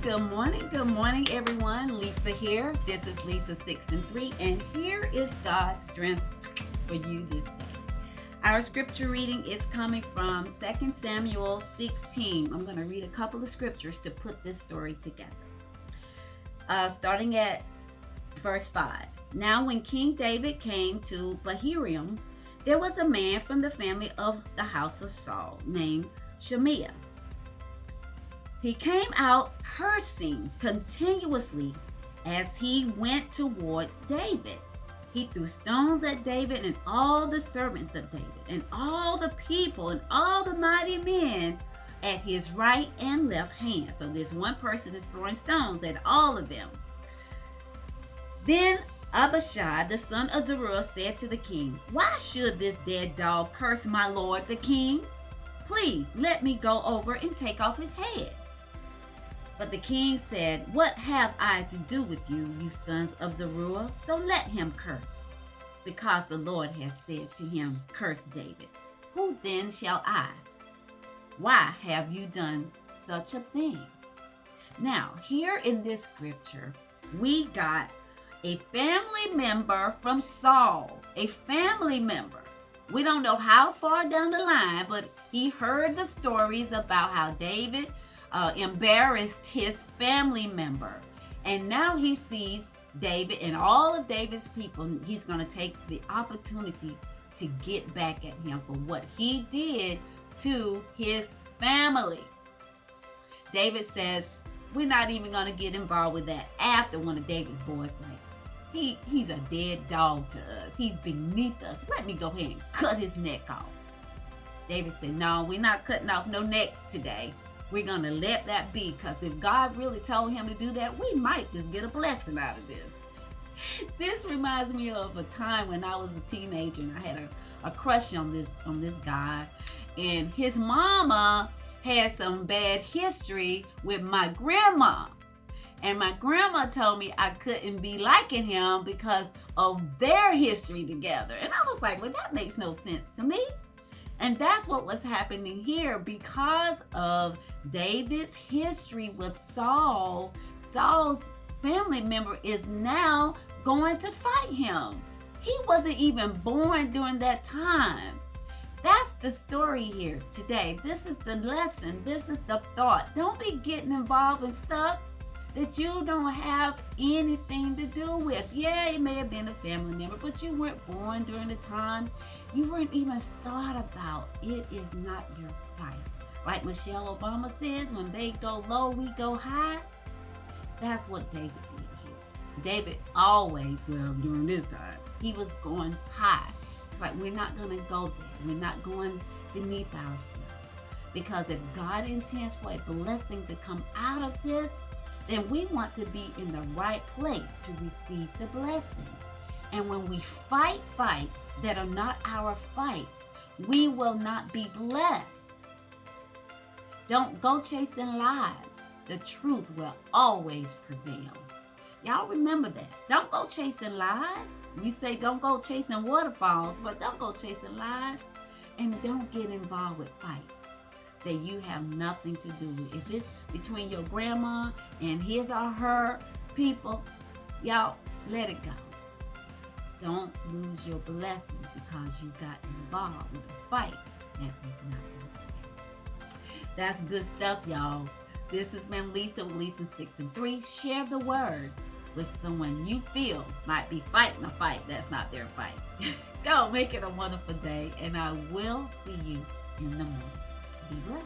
Good morning, everyone. Lisa here. This is Lisa 6 and 3, and here is God's strength for you this day. Our scripture reading is coming from 2 Samuel 16. I'm going to read a couple of scriptures to put this story together. Starting at verse 5. Now, when King David came to Bahurim, there was a man from the family of the house of Saul named Shimei. He came out cursing continuously as he went towards David. He threw stones at David and all the servants of David and all the people and all the mighty men at his right and left hand. So this one person is throwing stones at all of them. Then Abishai, the son of Zeruiah, said to the king, "Why should this dead dog curse my lord the king? Please let me go over and take off his head." But the king said, "What have I to do with you, you sons of Zeruiah? So let him curse. Because the Lord has said to him, 'Curse David.' Who then shall I? Why have you done such a thing?" Now, here in this scripture, we got a family member from Saul, a family member. We don't know how far down the line, but he heard the stories about how David embarrassed his family member. And now he sees David and all of David's people. He's going to take the opportunity to get back at him for what he did to his family. David says, "We're not even going to get involved with that." After one of David's boys like, he's a dead dog to us. He's beneath us. Let me go ahead and cut his neck off. David said, "No, we're not cutting off no necks today. We're going to let that be, because if God really told him to do that, we might just get a blessing out of this." This reminds me of a time when I was a teenager and I had a crush on this guy. And his mama had some bad history with my grandma. And my grandma told me I couldn't be liking him because of their history together. And I was like, well, that makes no sense to me. And that's what was happening here because of David's history with Saul. Saul's family member is now going to fight him. He wasn't even born during that time. That's the story here today. This is the lesson. This is the thought. Don't be getting involved in stuff that you don't have anything to do with. Yeah, it may have been a family member, but you weren't born during the time. You weren't even thought about. It is not your fight. Like Michelle Obama says, when they go low, we go high. That's what David did here. David always, well, during this time, he was going high. It's like, we're not going to go there. We're not going beneath ourselves. Because if God intends for a blessing to come out of this, then we want to be in the right place to receive the blessing. And when we fight fights that are not our fights, we will not be blessed. Don't go chasing lies. The truth will always prevail. Y'all remember that. Don't go chasing lies. We say don't go chasing waterfalls, but don't go chasing lies. And don't get involved with fights that you have nothing to do with. If it's between your grandma and his or her people, y'all, let it go. Don't lose your blessing because you got involved with a fight that was not your fight. That's good stuff, y'all. This has been Lisa with Lisa 6 and 3. Share the word with someone you feel might be fighting a fight that's not their fight. Go make it a wonderful day, and I will see you in the morning. Be blessed.